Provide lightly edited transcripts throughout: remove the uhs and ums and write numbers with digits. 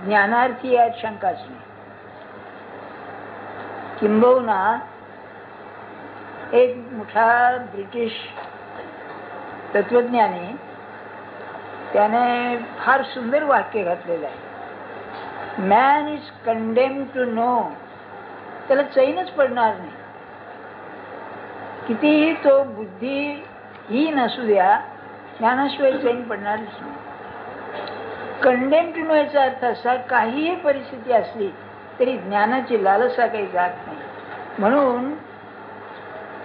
ज्ञानार्थी यात शंकाच नाही. किंबहुना एक मोठा ब्रिटिश तत्वज्ञानी त्याने फार सुंदर वाक्य घातलेलं आहे. Man is condemn to know. त्याला चैनच पडणार नाही. कितीही तो बुद्धिहीन असू द्या, ज्ञानाशिवाय चैन पडणारच नाही. कंडेम टू नो याचा अर्थ असा, काहीही परिस्थिती असली तरी ज्ञानाची लालसा काही जात नाही. म्हणून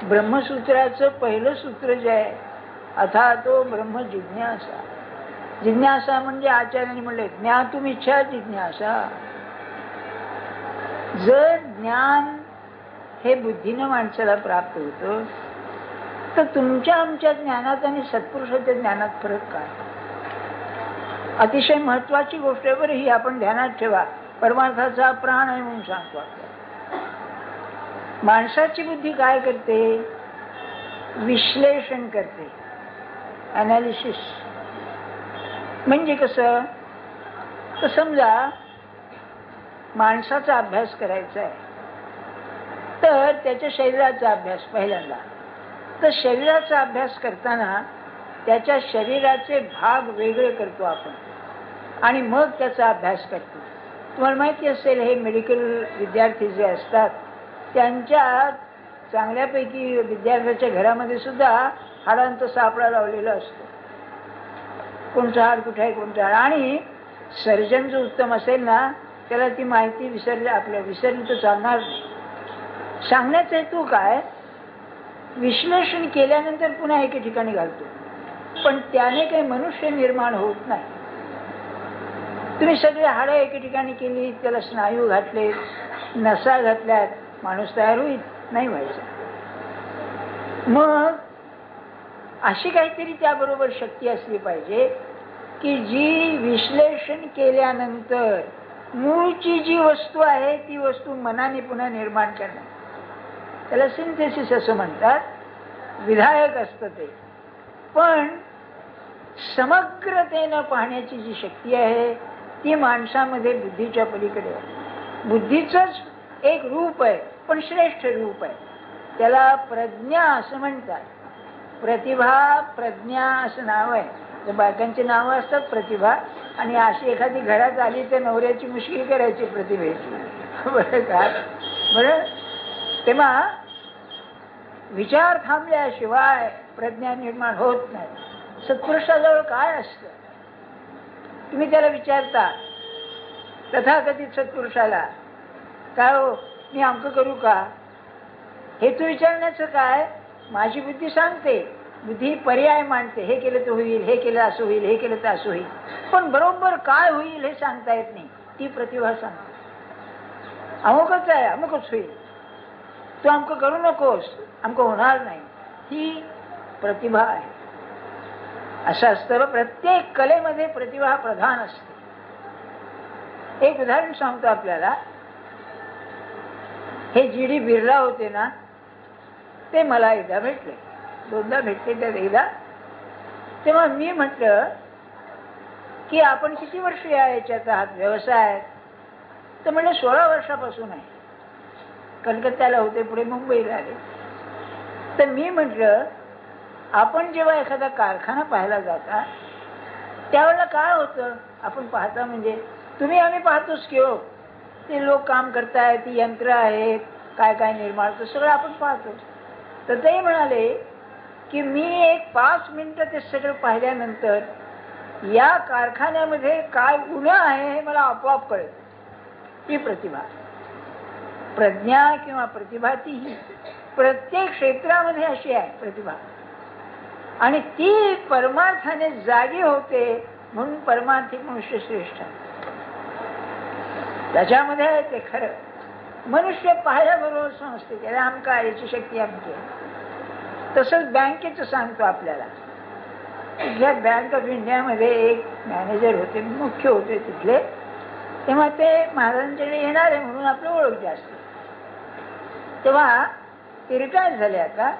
ब्रह्मसूत्राचं पहिलं सूत्र जे आहे, अथा तो ब्रह्म जिज्ञासा. जिज्ञासा म्हणजे आचार्यांनी म्हणले ज्ञातुम इच्छा जिज्ञासा. जर ज्ञान हे बुद्धीनं माणसाला प्राप्त होतं, तर तुमच्या आमच्या ज्ञानात आणि सत्पुरुषाच्या ज्ञानात फरक काय? अतिशय महत्वाची गोष्ट आहे बरं ही, आपण ध्यानात ठेवा. परमार्थाचा प्राण आहे म्हणून सांगतो आपल्याला. माणसाची बुद्धी काय करते? विश्लेषण करते, अनालिसिस. म्हणजे कसं? तर समजा माणसाचा अभ्यास करायचा आहे, तर त्याच्या शरीराचा अभ्यास पहिल्यांदा. तर शरीराचा अभ्यास करताना त्याच्या शरीराचे भाग वेगळे करतो आपण आणि मग त्याचा अभ्यास करतो. तुम्हाला माहिती असेल, हे मेडिकल विद्यार्थी जे असतात त्यांच्या चांगल्यापैकी विद्यार्थ्याच्या घरामध्ये सुद्धा हाडांचा सापळा लावलेला असतो. कोणतं हाड कुठे आहे, कोणतं हाड. आणि सर्जन जो उत्तम असेल ना, त्याला ती माहिती विसरली तर चालणार नाही. सांगण्याचा हेतू काय? विश्लेषण केल्यानंतर पुन्हा एके ठिकाणी घालतो, पण त्याने काही मनुष्य निर्माण होत नाही. तुम्ही सगळे हाडं एके ठिकाणी केली, त्याला स्नायू घातले, नसा घातल्यात, माणूस तयार होईल? नाही व्हायचा. मग अशी काहीतरी त्याबरोबर शक्ती असली पाहिजे की जी विश्लेषण केल्यानंतर मूळची जी वस्तू आहे ती वस्तू मनाने पुन्हा निर्माण करणार. त्याला सिंथेसिस असं म्हणतात. विधायक असतं ते. पण समग्रतेनं पाहण्याची जी शक्ती आहे ती माणसामध्ये बुद्धीच्या पलीकडे आहे. बुद्धीचंच एक रूप आहे, पण श्रेष्ठ रूप आहे. त्याला प्रज्ञा असं म्हणतात. प्रतिभा, प्रज्ञा असं नाव आहे. तर बायकांची नावं असतात प्रतिभा, आणि अशी एखादी घरात आली तर नवऱ्याची मुश्किल करायची प्रतिभेची. बरं का? बरं, तेव्हा विचार थांबल्याशिवाय प्रज्ञा निर्माण होत नाही. सत्पुरुषाजवळ काय असतं? तुम्ही त्याला विचारता तथाकथित सत्पुरुषाला, काय हो मी अमकं करू का? हे तू विचारण्याचं काय? माझी बुद्धी सांगते, बुद्धी पर्याय मांडते. हे केलं तर होईल, हे केलं असं होईल, हे केलं तर असं होईल. पण बरोबर काय होईल हे सांगता येत नाही. ती प्रतिभा सांगते अमुकच आहे, अमुकच होईल, तू अमकं करू नकोस, अमकं होणार नाही. ही प्रतिभा आहे. असं असतं. प्रत्येक कलेमध्ये प्रतिभा प्रधान असते. एक उदाहरण सांगतो आपल्याला. हे जी डी बिर्ला होते ना, ते मला एकदा भेटले, दोनदा भेटले. त्यात एकदा तेव्हा मी म्हटलं की आपण किती वर्ष याच्यात आहात व्यवसायात? तर म्हणलं 16 वर्षापासून आहे. कलकत्त्याला होते, पुढे मुंबईला आले. तर मी म्हटलं आपण जेव्हा एखादा कारखाना पाहायला जाता त्यावेळेला काय होतं? आपण पाहता म्हणजे तुम्ही आम्ही पाहतोच की हो, ते लोक काम करतायत, ती यंत्र आहेत, काय काय निर्माण होतं सगळं आपण पाहतो. तर ते म्हणाले की मी एक 5 मिनिटं ते सगळं पाहिल्यानंतर या कारखान्यामध्ये काय उणं आहे हे मला आपोआप कळेल. ही प्रतिभा, प्रज्ञा किंवा प्रतिभा, ती प्रत्येक क्षेत्रामध्ये अशी आहे प्रतिभा. आणि ती परमार्थाने जागी होते म्हणून परमार्थिक मनुष्य श्रेष्ठ आहे. त्याच्यामध्ये आहे ते खरं. मनुष्य पाहिल्याबरोबर समजते की आमका याची शक्ती आमची आहे. तसंच बँकेचं सांगतो आपल्याला. इथल्या बँक ऑफ इंडियामध्ये एक मॅनेजर होते, मुख्य होते तिथले. तेव्हा ते महाराजांच्याकडे येणार आहे म्हणून आपलं ओळख जास्त. तेव्हा ते रिटायर झाले आता.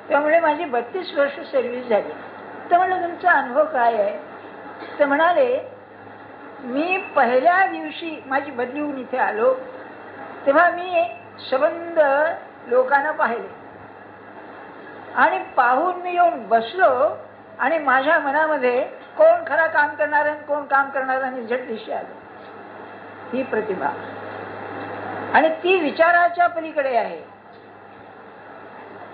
त्यामुळे माझी 32 वर्ष सर्व्हिस झाली. तर म्हणलं तुमचा अनुभव काय आहे? तर म्हणाले मी पहिल्या दिवशी माझी बदली होऊन इथे आलो तेव्हा मी संबंध लोकांना पाहिले आणि पाहून मी येऊन बसलो आणि माझ्या मनामध्ये कोण खरा काम करणार कोण काम करणार आणि झट दिशी आलो. ही प्रतिभा आणि ती विचाराच्या पलीकडे आहे.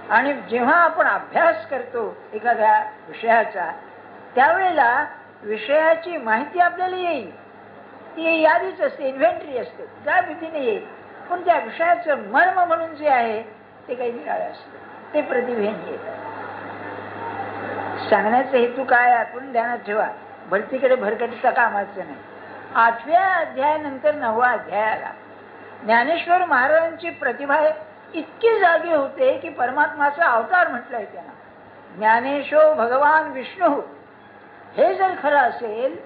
आणि जेव्हा आपण अभ्यास करतो एखाद्या विषयाचा त्यावेळेला विषयाची माहिती आपल्याला येईल. ती यादीच असते, इन्व्हेंटरी असते, त्या बुद्धीने येईल. पण त्या विषयाचं मर्म म्हणून जे आहे ते काही निराळे असते, ते प्रतिभेने येत. सांगण्याचा हेतू काय आपण ध्यानात ठेवा. भरतीकडे भरकटीचा कामाचं नाही. 8व्या अध्यायानंतर 9वा अध्याय आला. ज्ञानेश्वर महाराजांची प्रतिभा इतकी जागी होते की परमात्माचा अवतार म्हटलंय त्यांना. ज्ञानेशो भगवान विष्णू, हे जर खरं असेल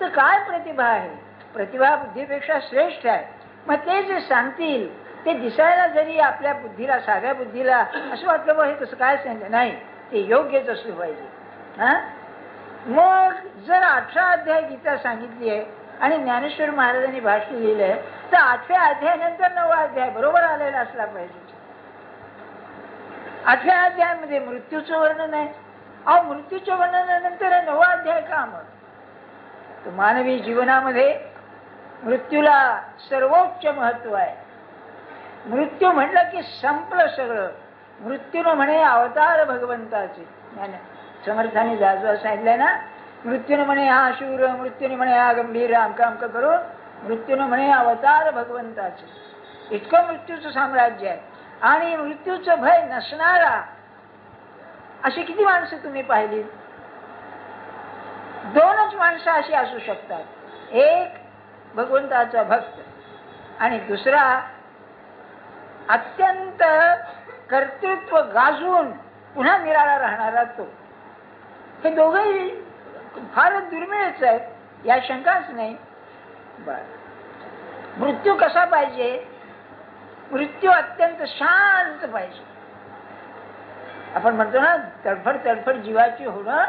तर काय प्रतिभा आहे. प्रतिभा बुद्धीपेक्षा श्रेष्ठ आहे. मग ते जे सांगतील ते दिसायला जरी आपल्या बुद्धीला, साध्या बुद्धीला असं वाटलं हे कसं काय सांगितलं, नाही, ते योग्यच असलं पाहिजे. मग जर 18 अध्याय गीता सांगितली आहे आणि ज्ञानेश्वर महाराजांनी भाष्य लिहिलंय तर 8व्या अध्यायानंतर 9वा अध्याय बरोबर आलेला असला पाहिजे. 8व्या अध्यायामध्ये मृत्यूचं वर्णन आहे. मृत्यूच्या वर्णनानंतर 9वा अध्याय का मग? तर मानवी जीवनामध्ये मृत्यूला सर्वोच्च महत्व आहे. मृत्यू म्हटलं की संपलं सगळं. मृत्यूनं म्हणे अवतार भगवंताचे. समर्थाने जाजवा सांगितलंय ना, मृत्यूने म्हणे हा शूर, मृत्यूने म्हणे हा गंभीर, आमका आमका करून मृत्यूने म्हणे अवतार भगवंताचे. इतकं मृत्यूचं साम्राज्य आहे. आणि मृत्यूचं भय नसणारा अशी किती माणसं तुम्ही पाहिली? 2च माणसं अशी असू शकतात. एक भगवंताचा भक्त आणि दुसरा अत्यंत कर्तृत्व गाजवून पुन्हा निराळा राहणारा तो. हे दोघेही फारच दुर्मिळच आहेत, या शंकाच नाही. मृत्यू कसा पाहिजे? मृत्यू अत्यंत शांत पाहिजे. आपण म्हणतो ना तडफड तडफड जीवाची होणं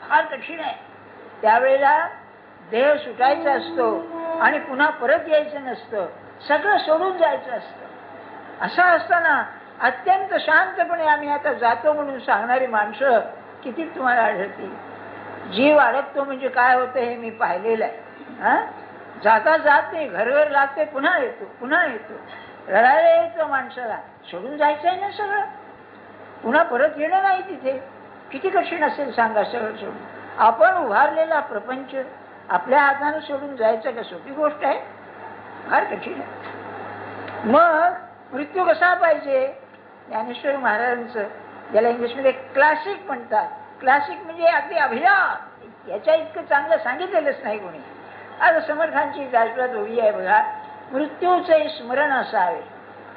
फार कठीण आहे. त्यावेळेला देह सुटायचा असतो आणि पुन्हा परत यायचं नसतं, सगळं सोडून जायचं असतं. असं असताना अत्यंत शांतपणे आम्ही आता जातो म्हणून सांगणारी माणसं किती तुम्हाला आढळतील. जीव अडकतो म्हणजे काय होतं हे मी पाहिलेलं आहे. जाता जात नाही, घरघर लागते, पुन्हा येतो, पुन्हा येतो, रडायला येतो माणसाला. सोडून जायचं आहे ना सगळं, पुन्हा परत येणं नाही तिथे. किती कठीण असेल सांगा सगळं सोडून. आपण उभारलेला प्रपंच आपल्या हाताने सोडून जायचं का सोपी गोष्ट आहे? फार कठीण आहे. मग मृत्यू कसा पाहिजे? ज्ञानेश्वर महाराजांचं, ज्याला इंग्लिशमध्ये क्लासिक म्हणतात, क्लासिक म्हणजे अगदी अभिजात, याच्या इतकं चांगलं सांगितलेलंच नाही कोणी. आता समर्थांची जाजवात ओळी आहे बघा. मृत्यूचे स्मरण असावे,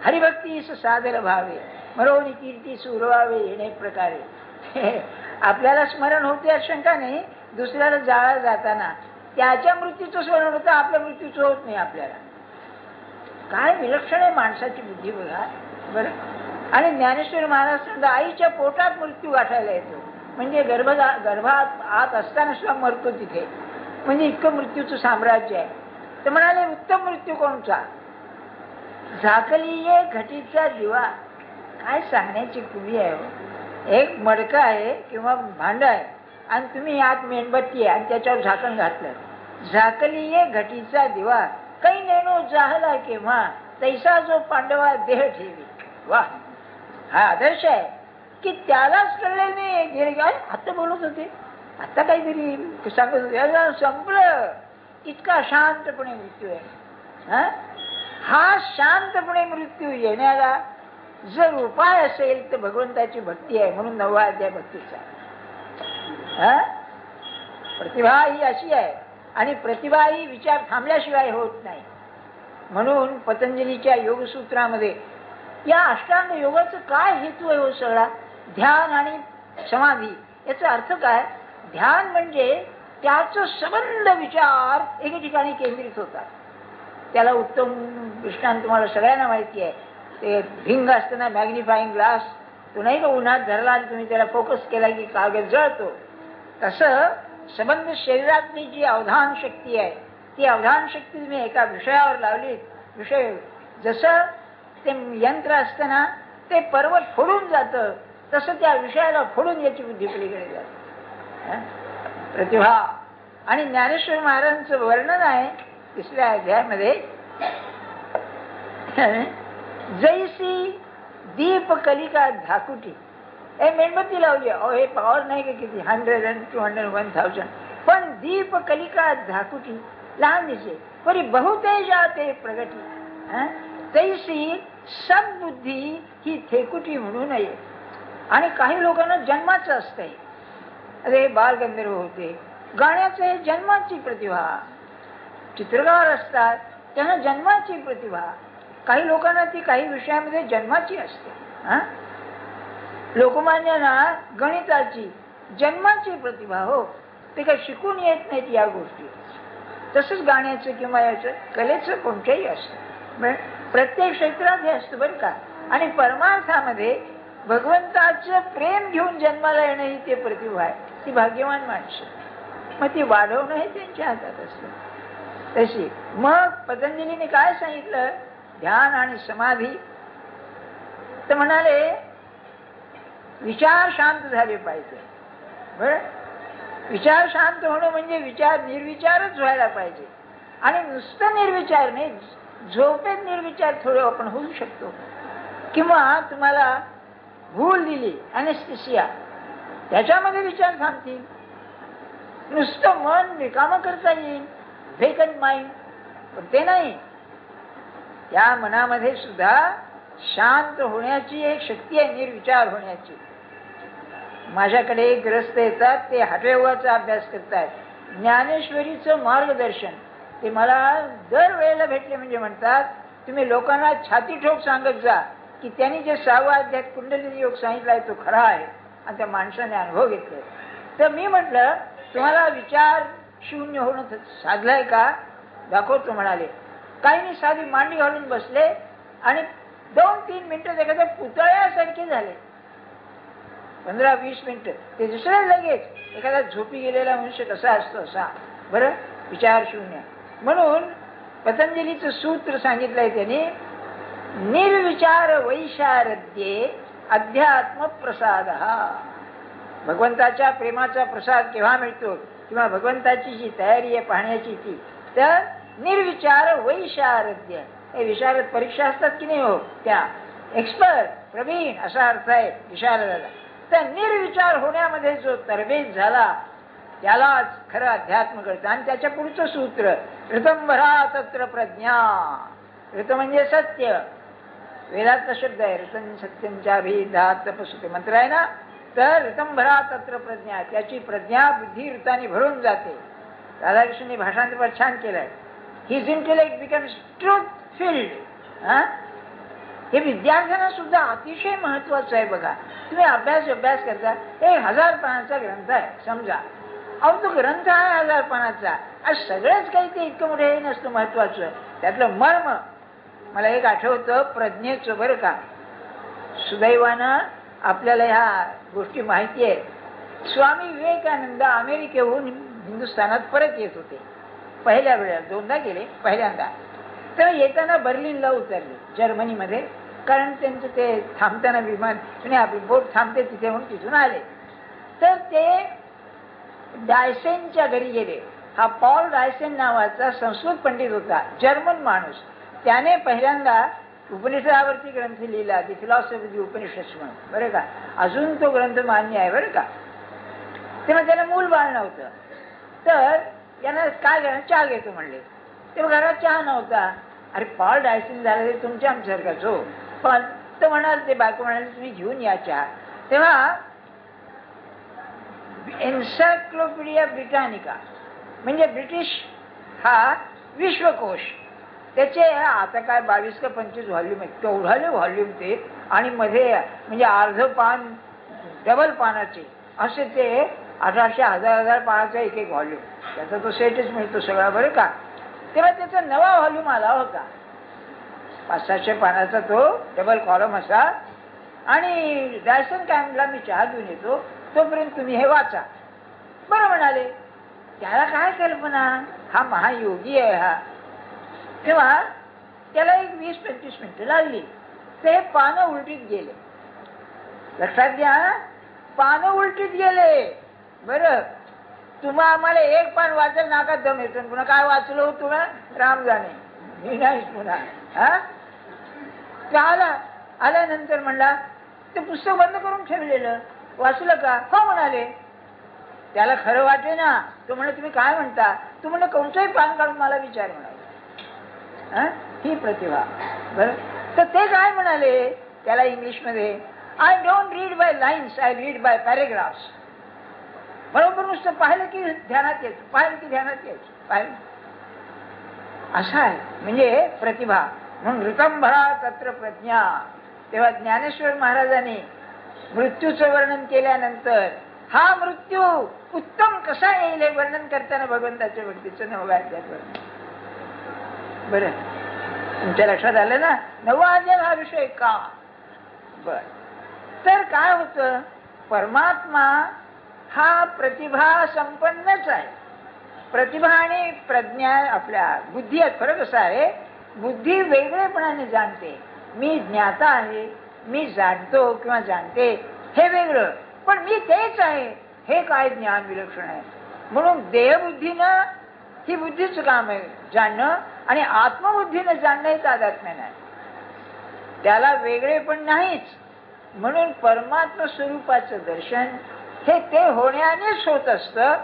हरिभक्तीस सादर भावे, मरोनी कीर्ती सुरवावे येणे प्रकारे. आपल्याला स्मरण होते शंका नाही, दुसऱ्याला जाळा जाताना त्याच्या मृत्यूचं स्मरण होतं, आपल्या मृत्यूचं होत नाही आपल्याला. काय विलक्षण आहे माणसाची बुद्धी बघा बरं. आणि ज्ञानेश्वर महाराज आईच्या पोटात मृत्यू गाठायला येतो, म्हणजे गर्भात आत असताना सुद्धा मरतो तिथे, म्हणजे इतकं मृत्यूचं साम्राज्य आहे. तर म्हणाले उत्तम मृत्यू कोणचा? झाकलीये घटीचा दिवा. काय सांगण्याची खुबी आहे हो. एक मडका आहे किंवा भांड आहे आणि तुम्ही आत मेणबत्ती आहे आणि त्याच्यावर झाकण घातलं. झाकलीये घटीचा दिवा, काही नेणो जाहला केव्हा, तैसा जो पांडवा देह ठेवी. वा, हा आदर्श आहे की त्यालाच कळले नाही. गेले काय आता बोलत होते, आता काहीतरी सांगत होते, संपलं. इतका शांतपणे मृत्यू आहे. हा शांतपणे मृत्यू येण्याला जर उपाय असेल तर भगवंताची भक्ती आहे. म्हणून 9वा अध्याय भक्तीचा. प्रतिभा ही अशी आहे आणि प्रतिभा ही विचार थांबल्याशिवाय होत नाही. म्हणून पतंजलीच्या योगसूत्रामध्ये या अष्टांग योगाचं काय हेतू आहे हो सगळा? ध्यान आणि समाधी. याचा अर्थ काय? ध्यान म्हणजे त्याचं संबंध विचार एके ठिकाणी केंद्रित होतात. त्याला उत्तम दृष्टांत तुम्हाला सगळ्यांना माहिती आहे. ते भिंग असताना मॅग्निफाईंग ग्लास, तो नाही का उन्हात धरला आणि तुम्ही त्याला फोकस केला की कागद जळतो. तसं संबंध शरीरातली जी अवधान शक्ती आहे ती अवधान शक्ती तुम्ही एका विषयावर लावली, विषय जसं ते यंत्र असतं ना, ते पर्वत फोडून जातं, तसं त्या विषयाला फोडून याची बुद्धी पलीकडे जाते. प्रतिभा. आणि ज्ञानेश्वर महाराजांचं वर्णन आहे 3ऱ्या अध्यायामध्ये, जैसी दीप कलिका धाकुटी. हे मेणबत्ती लावली, अहो हे पॉवर नाही का किती 100 and 200 1000, पण दीप कलिका धाकुटी लहान दिसे परी बहुतेजा ते प्रगटी. तैसी सद्बुद्धी ही थेकुटी म्हणू नये. आणि काही लोकांना जन्माचं असतंय, अरे बालगंधर्व होते, गाण्याचं हे जन्माची प्रतिभा. चित्रकार असतात त्यांना जन्माची प्रतिभा. काही लोकांना ती काही विषयामध्ये जन्माची असते. लोकमान्यांना गणिताची जन्माची प्रतिभा, हो, ते काही शिकून येत नाहीत या गोष्टी. तसंच गाण्याचं किंवा याचं कलेचं कोणत्याही असतं, प्रत्येक क्षेत्रात हे असतं बरं का. आणि परमार्थामध्ये भगवंताचं प्रेम घेऊन जन्माला येणं ही ते प्रतिभा आहे. ती भाग्यवान माणसं, मग ती वाढवणं हे त्यांच्या हातात असतं. तशी मग पतंजलीने काय सांगितलं, ध्यान आणि समाधी. तर म्हणाले विचार शांत झाले पाहिजे. बरं, विचार शांत होणं म्हणजे विचार निर्विचारच व्हायला पाहिजे. आणि नुसतं निर्विचार नाही, झोपेत निर्विचार थोडं आपण होऊ शकतो. किंवा तुम्हाला भूल दिली ॲनेस्थेसिया, त्याच्यामध्ये विचार थांबतील. नुसतं मन रिकामं करता येईल, व्हेकंट माइंड, पण ते नाही. या मनामध्ये सुद्धा शांत होण्याची एक शक्ती आहे, निर्विचार होण्याची. माझ्याकडे एक ग्रस्त येतात, ते हठयोगाचा अभ्यास करतात, ज्ञानेश्वरीचं मार्गदर्शन. ते मला दरवेळेला भेटले म्हणजे म्हणतात, तुम्ही लोकांना छाती ठोक सांगत जा की त्यांनी जे 6वा अध्यायात कुंडलिनी योग सांगितलाय तो खरा आहे, आणि त्या माणसाने अनुभव घेतले. तर मी म्हटलं तुम्हाला विचार शून्य होणं साधलंय का, दाखवतो म्हणाले. काहींनी साधी मांडी घालून बसले आणि 2-3 मिनिटं एखाद्या पुतळ्यासारखे झाले. 15-20 मिनिटं ते दुसऱ्या लगेच एखादा झोपी गेलेला मनुष्य कसा असतो असा. बरं, विचार शून्य. म्हणून पतंजलीचं सूत्र सांगितलंय त्यांनी, निर्विचार वैशारद्ये अध्यात्म प्रसाद. भगवंताच्या प्रेमाचा प्रसाद केव्हा मिळतो, किंवा भगवंताची जी तयारी आहे पाहण्याची ती, तर निर्विचार वैशारद्य. हे विशारद परीक्षा असतात की नाही, हो, त्या एक्सपर्ट प्रवीण असा अर्थ आहे विशारदाला. तर निर्विचार होण्यामध्ये जो तरबेज झाला त्यालाच खरं अध्यात्म कळतं. आणि त्याच्या पुढचं सूत्र, ऋतंभरा तत्र प्रज्ञा. ऋत म्हणजे सत्य, वेदातला शब्द आहे. ऋतन सत्यंच्या भेदात तपसुते मंत्र आहे ना. तर ऋतंभरा तत्र प्रज्ञा, त्याची प्रज्ञा बुद्धी ऋताने भरून जाते. राधाकृष्णांनी भाषांतर छान केलंय, his intellect becomes truth field. हे विद्यार्थ्यांना सुद्धा अतिशय महत्वाचं आहे. बघा, तुम्ही अभ्यास करता, 1000 पानाचा ग्रंथ आहे समजा, अहो तो ग्रंथ आहे 1000 पानाचा, आज सगळंच काही ते इतकं मोठं हे नसतं महत्वाचं. त्यातलं मर्म मला एक आठवतं प्रज्ञेचं, बरं का. सुदैवानं आपल्याला ह्या गोष्टी माहिती आहेत. स्वामी विवेकानंद अमेरिकेहून हिंदुस्थानात परत येत होते पहिल्या वेळेला, 2दा गेले. पहिल्यांदा तर येताना बर्लिनला उतरले जर्मनीमध्ये, कारण त्यांचं ते थांबताना विमान आणि आपली बोट थांबते तिथे म्हणून तिथून आले. तर ते डायसेनच्या घरी गेले. हा पॉल डायसेन नावाचा संस्कृत पंडित होता, जर्मन माणूस. त्याने पहिल्यांदा उपनिषदावरती ग्रंथ लिहिला, दी फिलॉसॉफी ऑफ दी उपनिषद म्हणून, बरं का. अजून तो ग्रंथ मान्य आहे बरं का. तेव्हा त्याला मूल बाळ नव्हतं, तर यांना काय घेणं, चहा घेतो म्हणले. तेव्हा घरात चहा नव्हता. अरे पॉल डायसेन झाला ते तुमच्या आमच्यासारखाच हो, पण तर म्हणाल ते बायको म्हणाले तुम्ही घेऊन या चहा. तेव्हा एन्सायक्लोपीडिया ब्रिटानिका म्हणजे ब्रिटिश हा विश्वकोश, त्याचे आता काय 22 का 25 व्हॉल्यूम आहेत, केवढाले व्हॉल्यूम ते. आणि मध्ये म्हणजे अर्ध पान डबल पानाचे असे ते 1800-1000 पानाचा एक व्हॉल्यूम. त्याचा तो सेटच मिळतो सगळा, बरं का. तेव्हा त्याचा नवा व्हॉल्यूम आला होता, 500-600 पानाचा तो डबल कॉलम असा. आणि डायसन काय म्हणला, मी चहा घेऊन येतो, तोपर्यंत तुम्ही हे वाचा. बरं म्हणाले. त्याला काय कल्पना, हा महायोगी आहे हा. तेव्हा त्याला एक 20-25 मिनिटं लागली. ते पानं उलटीत गेले. लक्षात घ्या, पानं उलटीत गेले. बरं, तुम्हा आम्हाला एक पान वाचल नाकात दम येतो, पुन्हा काय वाचलो तुम्हा राम जाणे, मी नाही पुन्हा. आल्यानंतर म्हणला ते पुस्तक बंद करून ठेवलेलं वाचलं का? हो म्हणाले. त्याला खरं वाटे ना. तो म्हणलं तुम्ही काय म्हणता? तू म्हणलं कोणतंही पान काढून मला विचार म्हणाले. ही प्रतिभा. बरं, तर ते काय म्हणाले त्याला इंग्लिशमध्ये, I don't read by lines, I read by paragraphs. बरोबर, नुसतं पाहिलं की ध्यानात यायचं, पाहिलं की ध्यानात यायचं, पाहिलं. असं आहे म्हणजे प्रतिभा. म्हणून ऋतंभरा तत्र प्रज्ञा. तेव्हा ज्ञानेश्वर महाराजांनी मृत्यूचं वर्णन केल्यानंतर हा मृत्यू उत्तम कसा येईल हे वर्णन करताना भगवंताच्या भक्तीचं 9व्या अध्यायात वर्णन. बरं, तुमच्या लक्षात आलं ना 9वा अध्याय हा विषय का? बर, तर काय होतं, परमात्मा हा प्रतिभा संपन्नच आहे. प्रतिभा आणि प्रज्ञा आपल्या बुद्धी आहेत. फरक असा आहे, बुद्धी वेगळेपणाने जाणते. मी ज्ञाता आहे, मी जाणतो किंवा जाणते हे वेगळं, पण मी तेच आहे हे काय ज्ञान विलक्षण आहे. म्हणून देहबुद्धीनं ही बुद्धीचं काम आहे जाणणं, आणि आत्मबुद्धीनं जाणणं हे तादात्म्य नाही. त्याला वेगळे पण नाहीच. म्हणून परमात्म स्वरूपाचं दर्शन हे ते होण्यानेच होत असतं,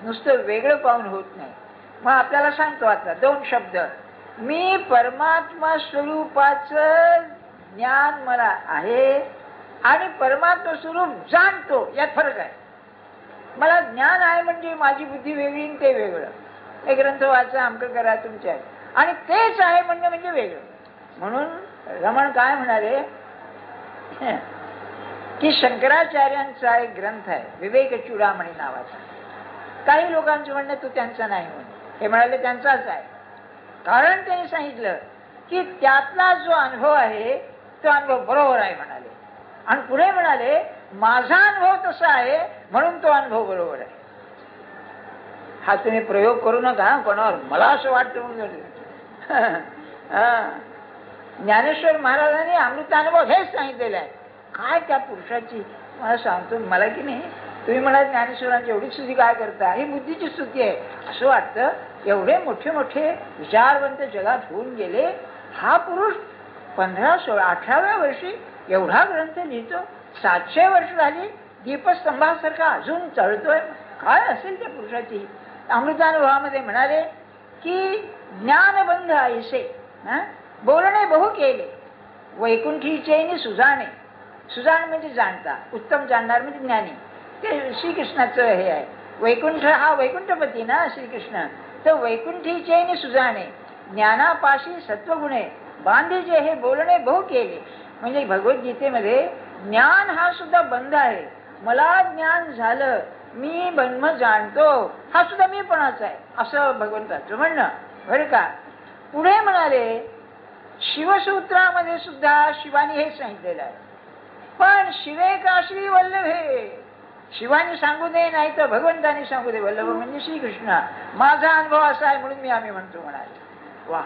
नुसतं वेगळं पाहून होत नाही. मग आपल्याला सांगतो आता 2 शब्द. मी परमात्मा स्वरूपाचं ज्ञान मला आहे आणि परमात्मा स्वरूप जाणतो, यात फरक आहे. मला ज्ञान आहे म्हणजे माझी बुद्धी वेगळी आणि ते वेगळं. हे ग्रंथ वाचा, अमकं करा तुमच्या, आणि तेच आहे म्हणणं म्हणजे वेगळं. म्हणून रमण काय म्हणाले की शंकराचार्यांचा एक ग्रंथ आहे विवेक चूडामणी नावाचा. काही लोकांचं म्हणणं तो त्यांचा नाही म्हणून, हे म्हणाले त्यांचाच आहे. कारण त्यांनी सांगितलं की त्यातला जो अनुभव आहे तो अनुभव बरोबर आहे म्हणाले, आणि पुढे म्हणाले माझा अनुभव तसा आहे म्हणून तो अनुभव बरोबर आहे. हा तुम्ही प्रयोग करू नका कोणावर, मला असं वाटतं म्हणून. ज्ञानेश्वर महाराजांनी अमृतानुभव हेच सांगितलेलं आहे. काय त्या पुरुषाची मला सांगतो, मला की नाही तुम्ही म्हणा ज्ञानेश्वरांची एवढी स्तुती काय करता, ही बुद्धीची स्तुती आहे. असं वाटतं एवढे मोठे मोठे विचारवंत जगात होऊन गेले, हा पुरुष 15-16, 18व्या वर्षी एवढा ग्रंथ लिहितो. 700 वर्ष झाली, दीपस्तंभासारखा अजून चळतोय. काय असेल त्या पुरुषाची. अमृतानुभवामध्ये म्हणाले की ज्ञानबंध ऐसे, बोलणे बहु केले, वैकुंठीचे सुजाणे. सुजाण म्हणजे जाणता, उत्तम जाणणार म्हणजे ज्ञानी. ते श्रीकृष्णाचं हे आहे. वैकुंठ हा वैकुंठपती ना श्रीकृष्ण. तर वैकुंठीचे सुजाणे, ज्ञानापाशी सत्वगुणे बांधीचे, हे बोलणे बहु केले. म्हणजे भगवद्गीतेमध्ये ज्ञान हा सुद्धा बंध आहे. मला ज्ञान झालं, मी ब्रह्म जाणतो, हा सुद्धा मीपणाच आहे, असं भगवंताचं म्हणणं. बरं का. पुढे म्हणाले शिवसूत्रामध्ये सुद्धा शिवानी हे सांगितलेलं आहे. पण शिवे काश्वी वल्लभे, शिवानी सांगू दे नाही तर भगवंतानी सांगू दे. वल्लभ म्हणजे श्रीकृष्ण. माझा अनुभव असा आहे म्हणून मी आम्ही म्हणतो म्हणाले. वा,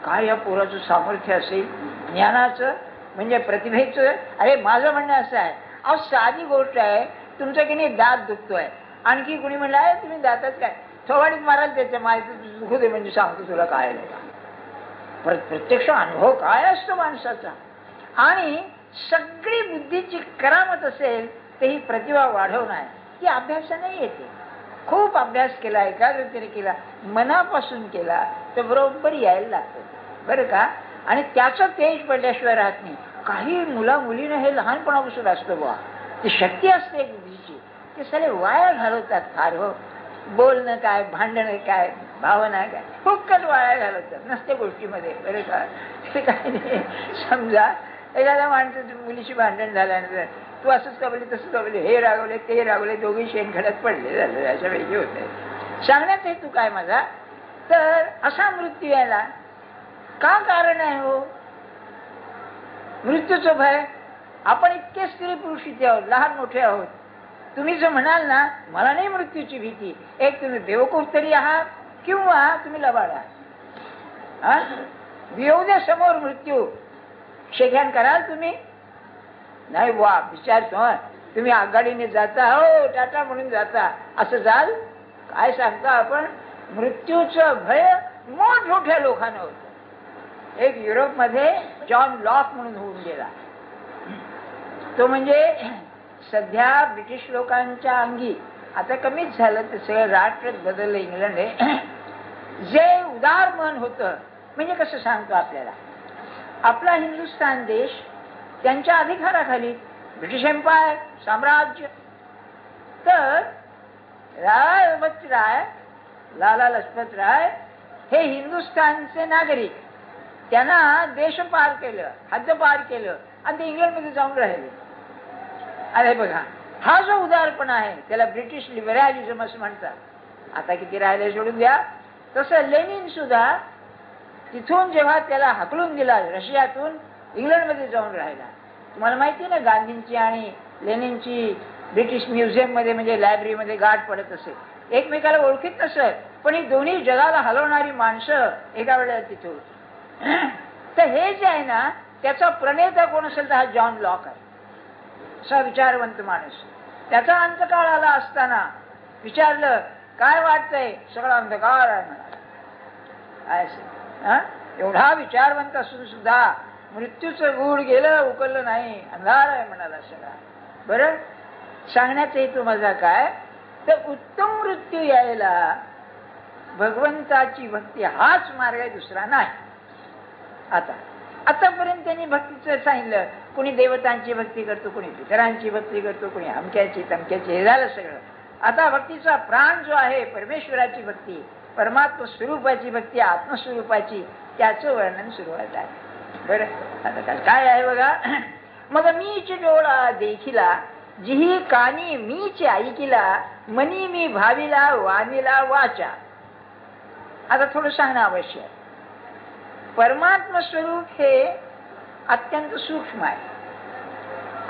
काय या पोराचं सामर्थ्य असेल ज्ञानाचं, म्हणजे प्रतिभेचं. अरे माझं म्हणणं असं आहे, अहो साधी गोष्ट आहे, तुमचं की नाही दात दुखतोय, आणखी कुणी म्हणलं आहे तुम्ही दातात काय थोवाडीत माराल त्याच्या माहिती दुखू दे म्हणजे सांगतो तुला काय नाही. प्रत्यक्ष अनुभव काय असतो माणसाचा. आणि सगळी बुद्धीची करामत असेल तर ही प्रतिभा वाढवणं आहे. ती अभ्यासाने येते. खूप अभ्यास केला, एकाग्रतेने केला, मनापासून केला तर बरोबर यायला लागतं. बरं का. आणि त्याचं तेज पडल्याशिवाय राहत नाही. काही मुला मुलीनं हे लहानपणापासून असतं बुवा, ती शक्ती असते एक बुद्धीची, ते सगळे वाया घालवतात फार. हो, बोलणं काय, भांडणं काय, भावना काय, फुक्कट वाया घालवतात नसत्या गोष्टीमध्ये. बरं का. ते काय नाही, समजा एखाद्या माणसाच्या मुलीशी भांडण झाल्यानंतर तू असंच का बोलली तसंच का बोलली, हे रागवले ते रागवले, दोघी शेणखड्यात पडले झाले, अशापैकी होते. सांगण्यात हे तू काय माझा. तर असा मृत्यू यायला का कारण आहे हो. मृत्यूचं भय. आपण इतके स्त्री पुरुष इथे आहोत, लहान मोठे आहोत, तुम्ही जो म्हणाल ना मला नाही मृत्यूची भीती, एक तुम्ही बेवकूफ तरी आहात किंवा तुम्ही लबाड आहात. येऊ द्या समोर मृत्यू, शेख्यान कराल तुम्ही? नाही वा विचारतो, तुम्ही आघाडीने जाता, हो टाटा म्हणून जाता, असं जाल? काय सांगता आपण? मृत्यूचं भय मोठमोठ्या लोकांना होतं. एक युरोपमध्ये जॉन लॉक म्हणून होऊन गेला. तो म्हणजे सध्या ब्रिटिश लोकांच्या अंगी आता कमीच झालं, ते सगळं राष्ट्र बदललं इंग्लंड हे. जे उदार मन होतं, म्हणजे कसं सांगतो आपल्याला, आपला हिंदुस्थान देश त्यांच्या अधिकाराखाली, ब्रिटिश एम्पायर साम्राज्य. तर लाला लजपत राय हे हिंदुस्थानचे नागरिक, त्यांना देश पार केलं, हद्द पार केलं आणि ते इंग्लंडमध्ये जाऊन राहिले. अरे बघा, हा जो उदारपणा आहे त्याला ब्रिटिश लिबरलिझम असं म्हणतात. आता किती राहिले सोडून द्या. तसं लेनिन सुद्धा तिथून जेव्हा त्याला हकलून दिला रशियातून, इंग्लंडमध्ये जाऊन राहिला. तुम्हाला माहिती ना गांधींची आणि लेनिनची ब्रिटिश म्युझियम मध्ये म्हणजे लायब्ररीमध्ये गाठ पडत असे. एकमेकाला ओळखीत नसत, पण ही दोन्ही जगाला हलवणारी माणसं एका वेळेला तिथून. तर हे जे आहे ना, त्याचा प्रणेता कोण असेल तर हा जॉन लॉक आहे. असा विचारवंत माणूस. त्याचा अंतकाळ आला असताना विचारलं काय वाटतंय, सगळा अंधकार आहे म्हणाला. एवढा विचारवंत असून सुद्धा मृत्यूचं गुढ गेलं, उकललं नाही, अंधार आहे म्हणाला सगळा. बरं, सांगण्याचा हेतू माझा काय, तर उत्तम मृत्यू यायला भगवंताची भक्ती हाच मार्ग आहे, दुसरा नाही. आतापर्यंत त्यांनी भक्तीचं सांगितलं. कोणी देवतांची भक्ती करतो, कोणी पितरांची भक्ती करतो, कोणी अमक्याची तमक्याची, हे झालं सगळं. आता भक्तीचा प्राण जो आहे परमेश्वराची भक्ती, परमात्म स्वरूपाची भक्ती, आत्मस्वरूपाची, त्याचं वर्णन सुरुवात आहे. बरं, आता काय आहे बघा. मग मीच डोळा देखिला, जिही कानी मीच ऐकिला, मनी मी भाविला वाणीला वाचा. आता थोडं सांगणं आवश्यक. परमात्म स्वरूप हे अत्यंत सूक्ष्म आहे.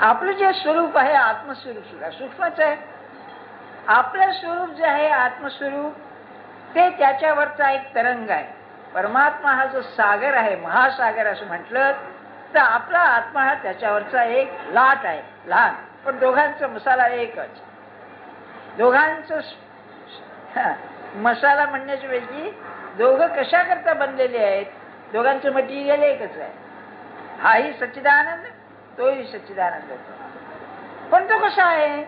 आपलं जे स्वरूप आहे आत्मस्वरूप सुद्धा सूक्ष्मच आहे. आपलं स्वरूप जे आहे आत्मस्वरूप, ते त्याच्यावरचा एक तरंग आहे. परमात्मा हा जो सागर आहे, महासागर असं म्हटलं, तर आपला आत्मा हा त्याच्यावरचा एक लाट आहे, लहान, पण दोघांचा मसाला एकच. दोघांचं मसाला म्हणण्याच्या वेळी दोघं कशा करता बनलेले आहेत, दोघांचं मटेरियल एकच आहे. हाही सच्चिदानंद, तोही सच्चिदानंद. पण तो कसा आहे,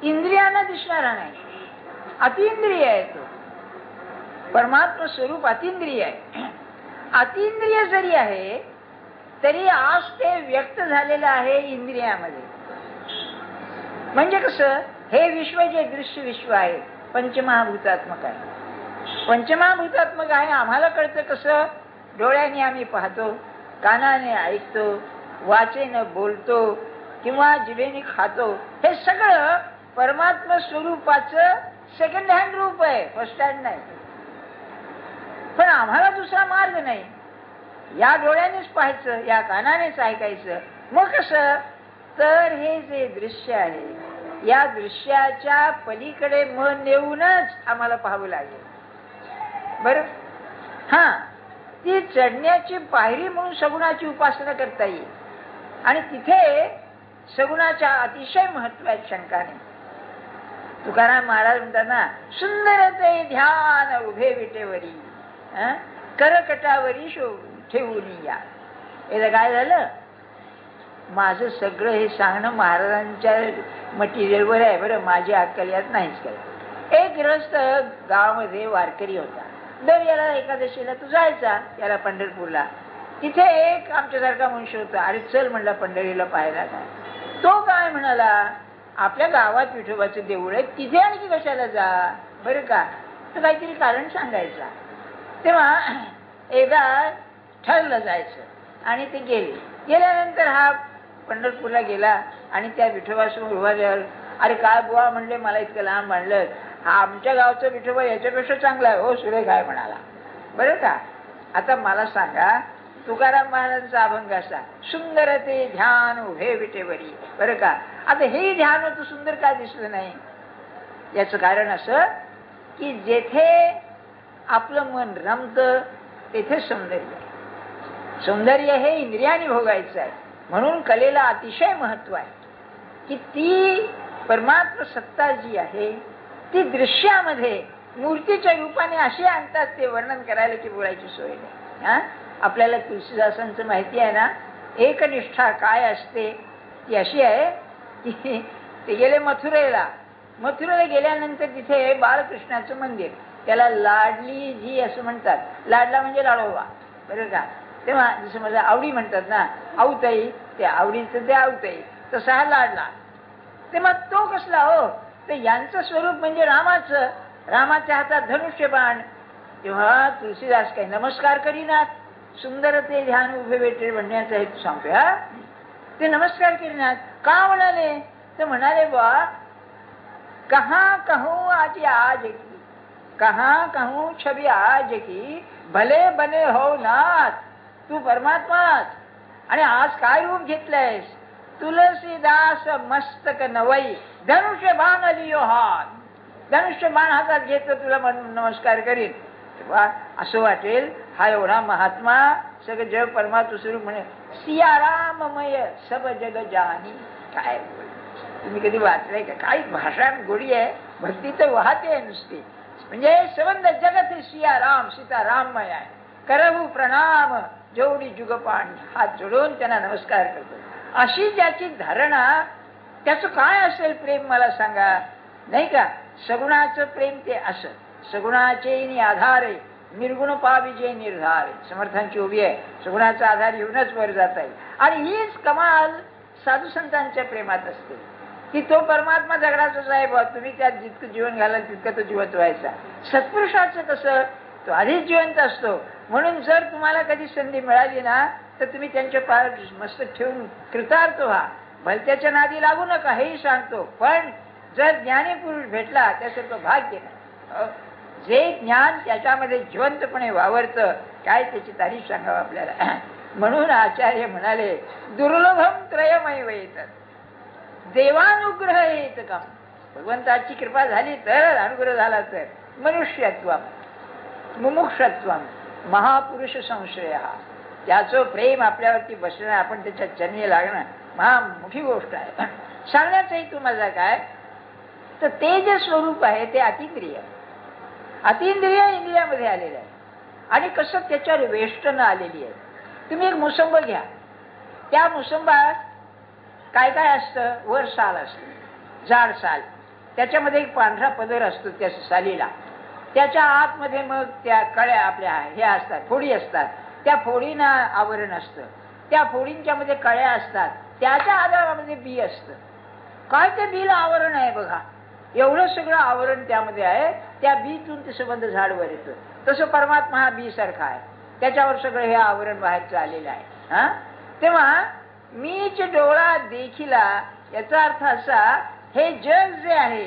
इंद्रियांना दिसणारा नाही, अतिंद्रिय आहे तो. परमात्मा स्वरूप अतिंद्रिय आहे. अतिंद्रिय जरी आहे तरी आज ते व्यक्त झालेलं आहे इंद्रियामध्ये. म्हणजे कसं, हे विश्व जे दृश्य विश्व आहे पंचमहाभूतात्मक आहे. पंचमहाभूतात्मक आहे. आम्हाला कळतं कसं, डोळ्याने आम्ही पाहतो, कानाने ऐकतो, वाचेने बोलतो किंवा जिभेने खातो. हे सगळं परमात्मा स्वरूपाचं सेकंड हँड रूप आहे, फर्स्ट हँड नाही. पण आम्हाला दुसरा मार्ग नाही. या डोळ्यानेच पाहायचं, या कानानेच ऐकायचं. मग कसं, तर हे जे दृश्य आहे, या दृश्याच्या पलीकडे मन नेऊनच आम्हाला पाहावं लागेल. बरं, ती चढण्याची पायरी म्हणून सगुणाची उपासना करता येईल. आणि तिथे सगुणाच्या अतिशय महत्व आहे, शंका नाही. तुकाराम महाराज म्हणतात ना, सुंदर ते ध्यान उभे विटेवरी, करकटावरी ठेवून या. याला काय झालं, माझं सगळं हे सांगणं महाराजांच्या मटेरियलवर आहे. बरं, माझी अक्कल यात नाहीच काय. एक ग्रस्त गावामध्ये वारकरी होता. दर याला एकादशीला तू जायचा, याला पंढरपूरला. तिथे एक आमच्यासारखा मनुष्य होता. अरे चल म्हणला पंढरीला पाहायला. काय तो काय म्हणाला, आपल्या गावात विठोबाचं देऊळ आहे, तिथे आणखी कशाला जा, बरं का. तर काहीतरी कारण सांगायचा. तेव्हा एकदा ठरलं जायचं आणि ते गेल्यानंतर हा पंढरपूरला गेला आणि त्या विठोबासमोर उभा झाला. अरे काय बुवा म्हणले, मला इतकं लांब आणलं, हा आमच्या गावचा विठोबा याच्यापेक्षा चांगला आहे. हो सुरेख आहे म्हणाला. बरं का. आता मला सांगा, तुकाराम महाराजांचा अभंग असा, सुंदर ते ध्यान उभे विटेवरी. बरं का, आता हे ध्यान तू सुंदर का दिसलं नाही? याचं कारण असं की जेथे आपलं मन रमतं तेथे सौंदर्य. सौंदर्य हे इंद्रियाने भोगायचं आहे. म्हणून कलेला अतिशय महत्व आहे की ती परमात्म सत्ता जी आहे ती दृश्यामध्ये मूर्तीच्या रूपाने अशी आणतात, ते वर्णन करायला की बोलायची सोय नाही. आपल्याला तुलसीदासांचं माहिती आहे ना, एकनिष्ठा काय असते ती अशी आहे की ते गेले मथुरेला. मथुरेला गेल्यानंतर तिथे बाळकृष्णाचं मंदिर, त्याला लाडली जी असं म्हणतात. लाडला म्हणजे लाडोबा. बरं का, तेव्हा जसं माझ्या आवडी म्हणतात ना, आवताई, ते आवडीचं ते आवताई, तसा हा लाडला. तेव्हा तो कसला हो, तर यांचं स्वरूप म्हणजे रामाचं. रामाच्या हातात धनुष्यबाण. तेव्हा तुलसीदास काही नमस्कार करीनात. सुंदर ते ध्यान उभे भेटे म्हणण्याचा हेतू सांगतोय. ते नमस्कार करीनात. का म्हणाले? तर म्हणाले बा, कहा कहूं आज आज की, कहा कहूं छबी आज की, भले बने हो नाथ, तू परमात्माच. आणि आज काय रूप घेतलंयस? तुलसीदास मस्तक नवई, धनुष्य बाण लियो हात. धनुष्य बाण हातात घेतलं, तुला नमस्कार करीन. असं वाटेल हा एवढा महात्मा, सगळं जग परमात्मा स्वरूप म्हणे, सियाराममय सब जग जानी. काय तुम्ही कधी वाचलंय का? काय भाषा गोडी आहे, भक्ती तर वाहते आहे नुसती. म्हणजे संबंध जगत सियाराम सीताराममय आहे. करहू प्रणाम जोडी जुगपाणी, हात जोडून त्यांना नमस्कार करतो. अशी ज्याची धारणा, त्याचं काय असेल प्रेम मला सांगा, नाही का? सगुणाचं प्रेम ते असं, सगुणाचे आधारे निर्गुण पाविजे निर्धारे. समर्थांची उभी आहे, सगुणाचा आधार येऊनच वर जाता येईल. आणि हीच कमाल साधू संतांच्या प्रेमात असते की तो परमात्मा दगडाचाच आहे बा, तुम्ही त्यात जितकं जीवन घालाल तितकं तो जिवंत व्हायचा. सत्पुरुषाचं कसं, तो आधीच जिवंत असतो. म्हणून जर तुम्हाला कधी संधी मिळाली ना, तर तुम्ही त्यांच्या पाय मस्तक ठेवून कृतार्थ व्हा. भलत्याच्या नादी लागू नका, हेही सांगतो. पण जर ज्ञानी पुरुष भेटला त्यासारखं भाग्य नाही. जे ज्ञान त्याच्यामध्ये जिवंतपणे वावरतं, काय त्याची तारीफ सांगावं आपल्याला. म्हणून आचार्य म्हणाले, दुर्लभम त्रयमैव येतात, देवानुग्रह येत काम. भगवंताची कृपा झाली तर, अनुग्रह झाला तर, मनुष्यत्वम मुमुक्षत्वम महापुरुष संश्रय, त्याचं प्रेम आपल्यावरती बसणं, आपण त्याच्या चरणी लागणं महा मोठी गोष्ट आहे. सांगण्याचा हेतू माझा काय, तर ते जे स्वरूप आहे ते अतिंद्रिय. अतिंद्रिय इंद्रियामध्ये आलेलं आहे. आणि कसं त्याच्यावर वेष्टनं आलेली आहे. तुम्ही एक मुसंब घ्या, त्या मुसंबात काय काय असतं? वर साल असतं, जाड साल, त्याच्यामध्ये एक पांढरा पदर असतो त्या सालीला. त्याच्या आतमध्ये मग त्या कळ्या आपल्या हे असतात, फोडी असतात. त्या फोडींना आवरण असतं, त्या फोडींच्या मध्ये कळ्या असतात, त्याच्या आधारामध्ये बी असतं. काय ते बीला आवरण आहे बघा, एवढं सगळं आवरण त्यामध्ये आहे. त्या बीतून ते संबंध झाडवर येतं. तसं परमात्मा हा बी सारखा आहे, त्याच्यावर सगळं हे आवरण बाहेरचं आलेलं आहे. तेव्हा मीच डोळा देखिला, याचा अर्थ असा, हे जग जे आहे,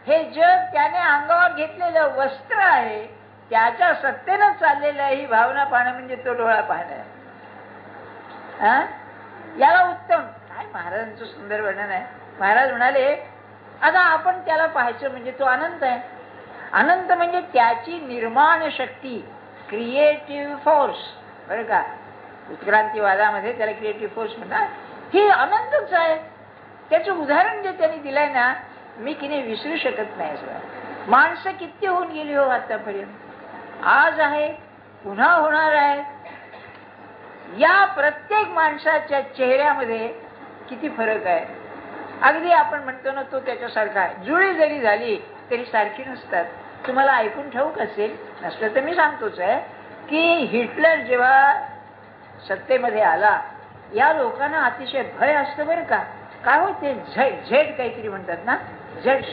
हे जग त्याने अंगावर घेतलेलं वस्त्र आहे, त्याच्या सत्तेनं चाललेलं आहे. ही भावना पाहणं म्हणजे तो डोळा पाहणं. याला उत्तम काय महाराजांचं सुंदर वर्णन आहे. महाराज म्हणाले, आता आपण त्याला पाहायचं म्हणजे तो अनंत आहे. अनंत म्हणजे त्याची निर्माण शक्ती, क्रिएटिव्ह फोर्स. बरं का, उत्क्रांतीवादामध्ये त्याला क्रिएटिव्ह फोर्स म्हणतात. ही अनंतच आहे. त्याचं उदाहरण जे त्यांनी दिलंय ना, मी किती विसरू शकत नाही. माणसं किती होऊन गेली हो आतापर्यंत, आज आहे, पुन्हा होणार आहे. या प्रत्येक माणसाच्या चेहऱ्यामध्ये किती फरक आहे. अगदी आपण म्हणतो ना, तो त्याच्यासारखा आहे. जुळी जरी झाली तरी सारखी नसतात. तुम्हाला ऐकून ठाऊक असेल, नसलं तर मी सांगतोच आहे की हिटलर जेव्हा सत्तेमध्ये आला, या लोकांना अतिशय भय असतं बरं का. काय होते, झेड काहीतरी म्हणतात ना, झेड